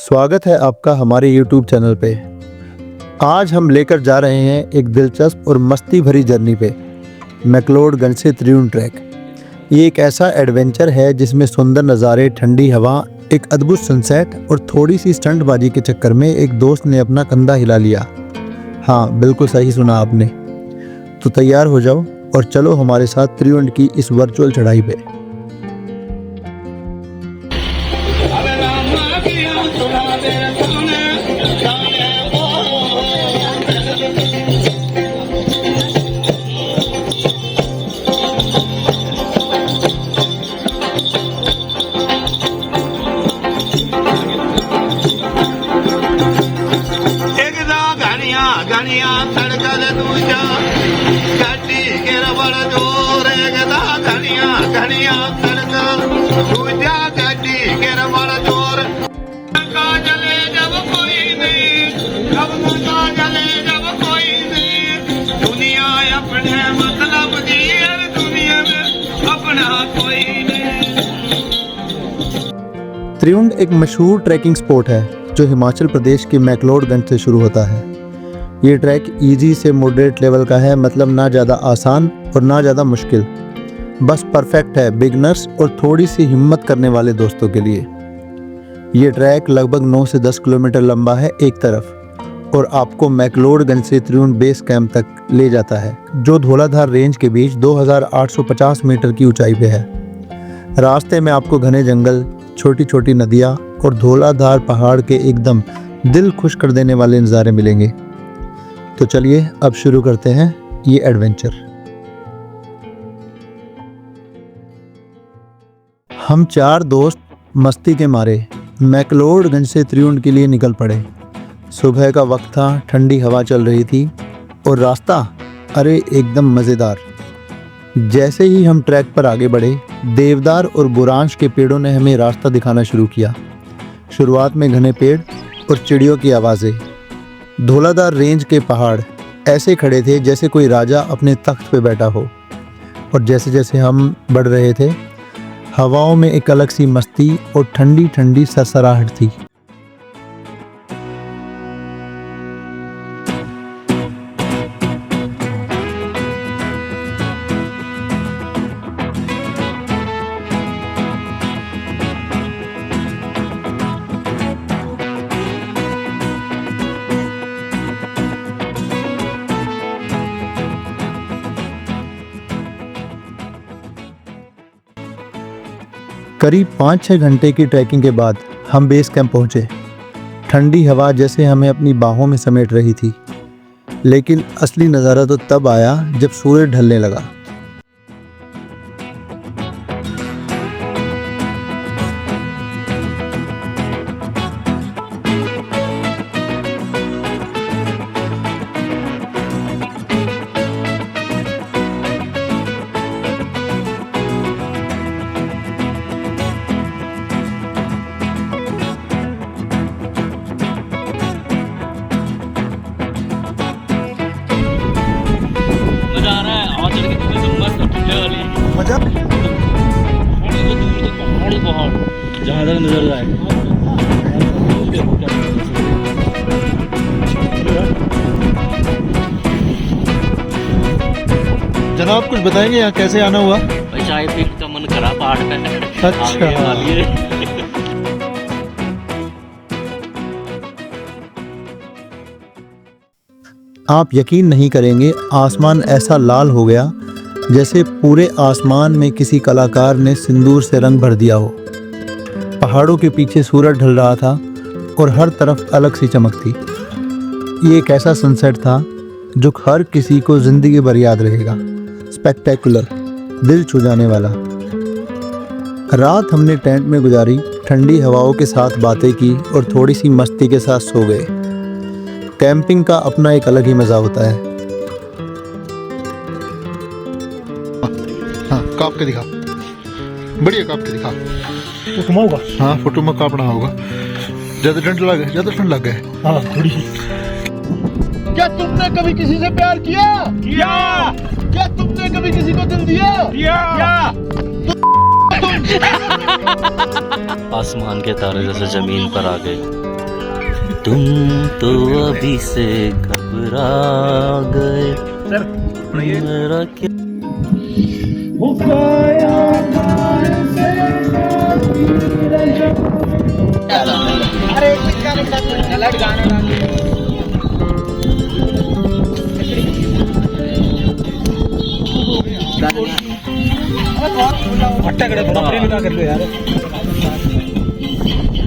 स्वागत है आपका हमारे YouTube चैनल पे। आज हम लेकर जा रहे हैं एक दिलचस्प और मस्ती भरी जर्नी पे, मैक्लोडगंज से त्रिउंड ट्रैक। ये एक ऐसा एडवेंचर है जिसमें सुंदर नज़ारे, ठंडी हवा, एक अद्भुत सनसेट और थोड़ी सी स्टंटबाजी के चक्कर में एक दोस्त ने अपना कंधा हिला लिया। हाँ, बिल्कुल सही सुना आपने। तो तैयार हो जाओ और चलो हमारे साथ त्रिउंड की इस वर्चुअल चढ़ाई पे। त्रिउंड एक मशहूर ट्रैकिंग स्पॉट है जो हिमाचल प्रदेश के मैक्लोडगंज से शुरू होता है। ये ट्रैक इजी से मॉडरेट लेवल का है, मतलब ना ज़्यादा आसान और ना ज़्यादा मुश्किल, बस परफेक्ट है बिगनर्स और थोड़ी सी हिम्मत करने वाले दोस्तों के लिए। ये ट्रैक लगभग 9 से 10 किलोमीटर लंबा है एक तरफ और आपको मैक्लोडगंज से त्रिउंड बेस कैंप तक ले जाता है, जो धौलाधार रेंज के बीच 2850 मीटर की ऊंचाई पे है। रास्ते में आपको घने जंगल, छोटी छोटी नदियाँ और धौलाधार पहाड़ के एकदम दिल खुश कर देने वाले नज़ारे मिलेंगे। तो चलिए अब शुरू करते हैं ये एडवेंचर। हम 4 दोस्त मस्ती के मारे मैक्लोडगंज से त्रिउंड के लिए निकल पड़े। सुबह का वक्त था, ठंडी हवा चल रही थी और रास्ता अरे एकदम मज़ेदार। जैसे ही हम ट्रैक पर आगे बढ़े, देवदार और बुरांश के पेड़ों ने हमें रास्ता दिखाना शुरू किया। शुरुआत में घने पेड़ और चिड़ियों की आवाज़ें। धौलाधार रेंज के पहाड़ ऐसे खड़े थे जैसे कोई राजा अपने तख्त पे बैठा हो। और जैसे जैसे हम बढ़ रहे थे, हवाओं में एक अलग सी मस्ती और ठंडी ठंडी सरसराहट थी। करीब 5-6 घंटे की ट्रैकिंग के बाद हम बेस कैंप पहुँचे। ठंडी हवा जैसे हमें अपनी बाहों में समेट रही थी, लेकिन असली नज़ारा तो तब आया जब सूरज ढलने लगा। मजा जहाँ तक नजर आए। जनाब कुछ बताएंगे यहाँ कैसे आना हुआ? चाय पीने का मन करा पहाड़ पे। अच्छा। आप यकीन नहीं करेंगे, आसमान ऐसा लाल हो गया जैसे पूरे आसमान में किसी कलाकार ने सिंदूर से रंग भर दिया हो। पहाड़ों के पीछे सूरज ढल रहा था और हर तरफ अलग सी चमक थी। ये एक ऐसा सनसेट था जो हर किसी को जिंदगी भर याद रहेगा। स्पेक्टेकुलर, दिल छू जाने वाला। रात हमने टेंट में गुजारी, ठंडी हवाओं के साथ बातें की और थोड़ी सी मस्ती के साथ सो गए। कैंपिंग का अपना एक अलग ही मज़ा होता है। हाँ, काप के दिखा, बढ़िया काप के दिखा। तो होगा? हाँ, फोटो में कापना होगा। ज्यादा ठंड लग गए। हाँ, थोड़ी। क्या तुमने कभी किसी से प्यार किया? क्या तुमने कभी किसी को दिल दिया? आसमान के तारे जैसे जमीन पर आ गए। तुम तो अभी से घबरा गए। मेरा क्या अट्टाकडे थोडा प्रेम का करतो यार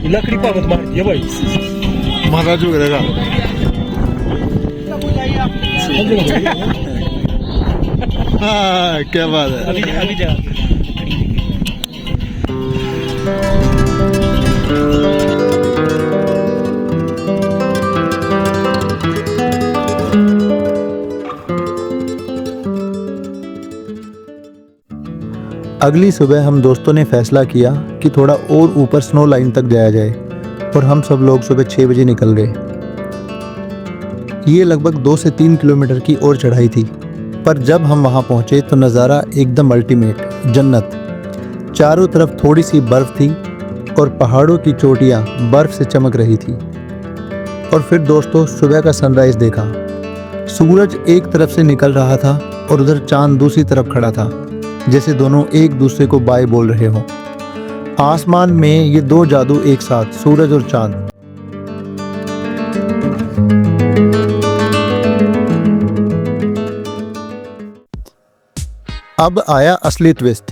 लकड़ी पावत मार ये भाई महाराज वगैरह हाँ क्या बात है। अभी अभी जा अगली सुबह हम दोस्तों ने फैसला किया कि थोड़ा और ऊपर स्नो लाइन तक जाया जाए और हम सब लोग सुबह 6 बजे निकल गए। ये लगभग 2 से 3 किलोमीटर की और चढ़ाई थी, पर जब हम वहाँ पहुँचे तो नज़ारा एकदम अल्टीमेट, जन्नत। चारों तरफ थोड़ी सी बर्फ़ थी और पहाड़ों की चोटियाँ बर्फ़ से चमक रही थी। और फिर दोस्तों सुबह का सनराइज़ देखा। सूरज एक तरफ से निकल रहा था और उधर चांद दूसरी तरफ खड़ा था, जैसे दोनों एक दूसरे को बाय बोल रहे हों। आसमान में ये दो जादू एक साथ, सूरज और चांद। अब आया असली ट्विस्ट।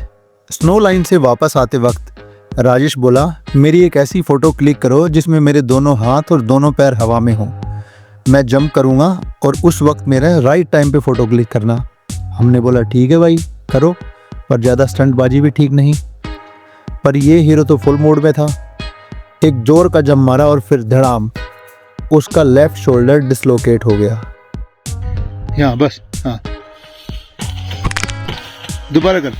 स्नो लाइन से वापस आते वक्त राजेश बोला, मेरी एक ऐसी फोटो क्लिक करो जिसमें मेरे दोनों हाथ और दोनों पैर हवा में हों। मैं जंप करूंगा और उस वक्त मेरा राइट टाइम पे फोटो क्लिक करना। हमने बोला ठीक है भाई करो, पर ज़्यादा स्टंटबाजी भी ठीक नहीं। पर ये हीरो तो फुल मोड में था। एक जोर का जंप मारा और फिर धड़ाम, उसका लेफ्ट शोल्डर डिसलोकेट हो गया। यहाँ बस हाँ दोबारा कर।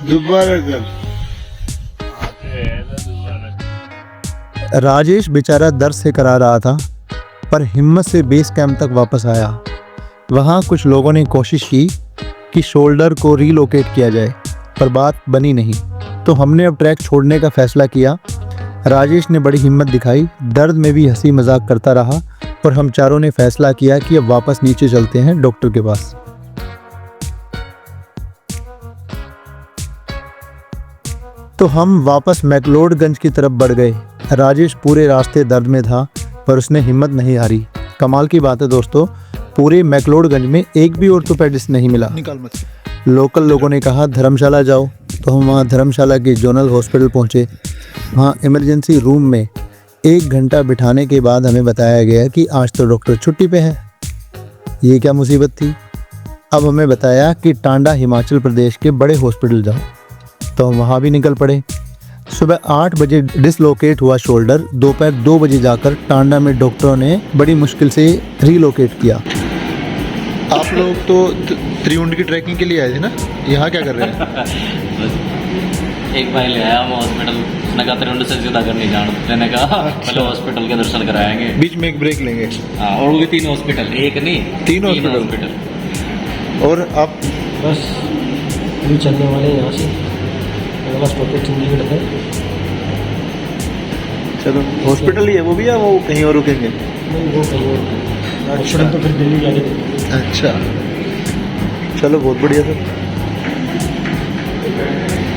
दोबारा कर। राजेश बेचारा दर्द से करा रहा था, पर हिम्मत से बेस कैंप तक वापस आया। वहाँ कुछ लोगों ने कोशिश की कि शोल्डर को रीलोकेट किया जाए, पर बात बनी नहीं। तो हमने अब ट्रैक छोड़ने का फैसला किया। राजेश ने बड़ी हिम्मत दिखाई, दर्द में भी हंसी मजाक करता रहा और हम चारों ने फैसला किया कि अब वापस नीचे चलते हैं डॉक्टर के पास। तो हम वापस मैक्लोडगंज की तरफ बढ़ गए। राजेश पूरे रास्ते दर्द में था, पर उसने हिम्मत नहीं हारी। कमाल की बात है दोस्तों, पूरे मैक्लोडगंज में एक भी ऑर्थोपेडिस्ट नहीं मिला। निकाल मत। लोकल लोगों ने कहा धर्मशाला जाओ, तो हम वहाँ धर्मशाला के जोनल हॉस्पिटल पहुँचे। वहाँ इमरजेंसी रूम में 1 घंटा बिठाने के बाद हमें बताया गया कि आज तो डॉक्टर छुट्टी पे है। ये क्या मुसीबत थी। अब हमें बताया कि टांडा हिमाचल प्रदेश के बड़े हॉस्पिटल जाओ, तो हम वहाँ भी निकल पड़े। सुबह 8 बजे डिसलोकेट हुआ शोल्डर, दोपहर 2 बजे जाकर टांडा में डॉक्टरों ने बड़ी मुश्किल से रीलोकेट किया। आप लोग तो त्रिउंड की ट्रैकिंग के लिए आए थे ना, यहाँ क्या कर रहे हैं? एक भाई ले आया हॉस्पिटल, उसने कहा त्रिउंड से सीधा करने जाना। मैंने कहा पहले हॉस्पिटल के दर्शन कराएंगे, बीच में एक ब्रेक लेंगे। हाँ, और वो भी 3 हॉस्पिटल, एक नहीं 3 हॉस्पिटल। और आप बस अभी चलने वाले हैं यहाँ से, अगला स्टॉपेज चंडीगढ़ है। चलो हॉस्पिटल ही है वो भी, या वो कहीं और रुकेंगे? नहीं वो कहीं और हॉस्पिटल तो फिर दिल्ली जाने देंगे। अच्छा चलो बहुत बढ़िया सर।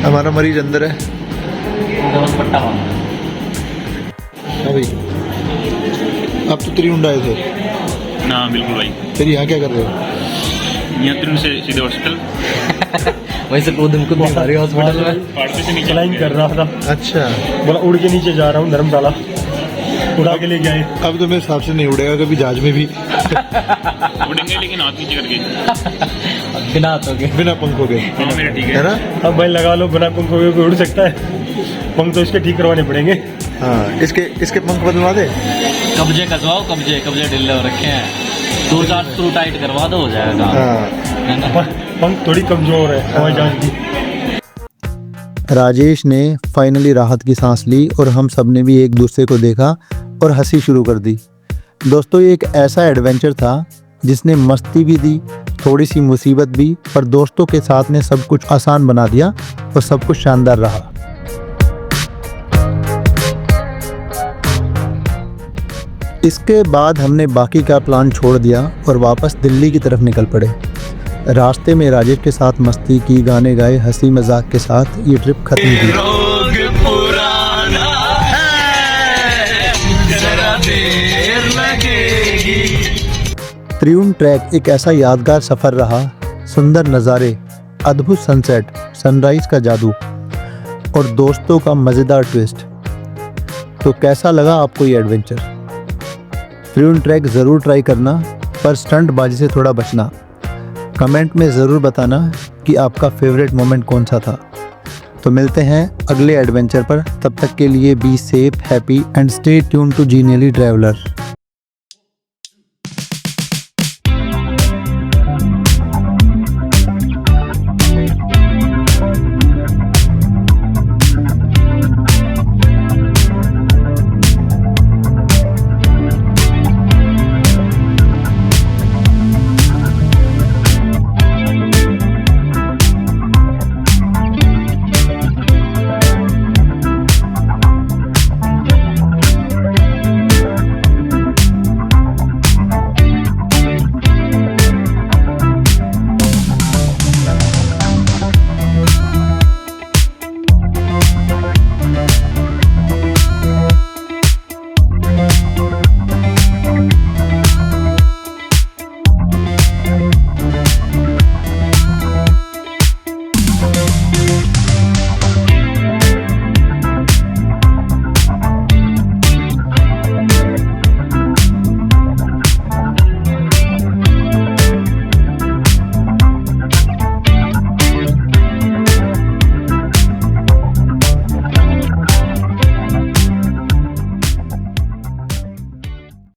हमारा मरीज अंदर है। डबल पट्टा मांगा। हाँ भाई, आप तो त्रिउंड आए थे ना? बिल्कुल भाई। फिर यहाँ क्या कर रहे हो? यहाँ त्रिउंड से सीधे हॉस्पिटल। वैसे खुद हमारे हॉस्पिटल में पार्टी से नीचे क्लाइंब कर रहा था, अच्छा बोला उड़ के नीचे जा रहा हूँ धर्मशाला, उड़ा के लेके आए। अब तो मेरे हिसाब से नहीं उड़ेगा कभी जहाज में भी। उड़ेंगे लेकिन हाथ नीचे करके, बिना हाथों के। बिना पंखों के। हाँ मेरा ठीक है है ना? अब भाई लगा लो, बिना पंखों के कोई उड़ सकता है? पंख तो इसके ठीक करवाने पड़ेंगे। हाँ इसके पंख बदलवा दे। कब्जे कसवाओ, कब्जे ढीले हो रखे हैं, 2-4 स्क्रू टाइट करवा दो, हो जाएगा। हाँ है ना? पंख थोड़ी कमजोर है हवाई जहाज की। राजेश ने फाइनली राहत की सांस ली और हम सब ने भी एक दूसरे को देखा और हंसी शुरू कर दी। दोस्तों ये एक ऐसा एडवेंचर था जिसने मस्ती भी दी, थोड़ी सी मुसीबत भी, पर दोस्तों के साथ ने सब कुछ आसान बना दिया और सब कुछ शानदार रहा। इसके बाद हमने बाकी का प्लान छोड़ दिया और वापस दिल्ली की तरफ निकल पड़े। रास्ते में राजेश के साथ मस्ती की, गाने गाए, हंसी मजाक के साथ ये ट्रिप खत्म की। त्रिउंड ट्रैक एक ऐसा यादगार सफ़र रहा। सुंदर नज़ारे, अद्भुत सनसेट, सनराइज का जादू और दोस्तों का मज़ेदार ट्विस्ट। तो कैसा लगा आपको ये एडवेंचर? त्रिउंड ट्रैक ज़रूर ट्राई करना, पर स्टंट बाजी से थोड़ा बचना। कमेंट में ज़रूर बताना कि आपका फेवरेट मोमेंट कौन सा था। तो मिलते हैं अगले एडवेंचर पर, तब तक के लिए be safe, happy and stay tuned to genially traveller.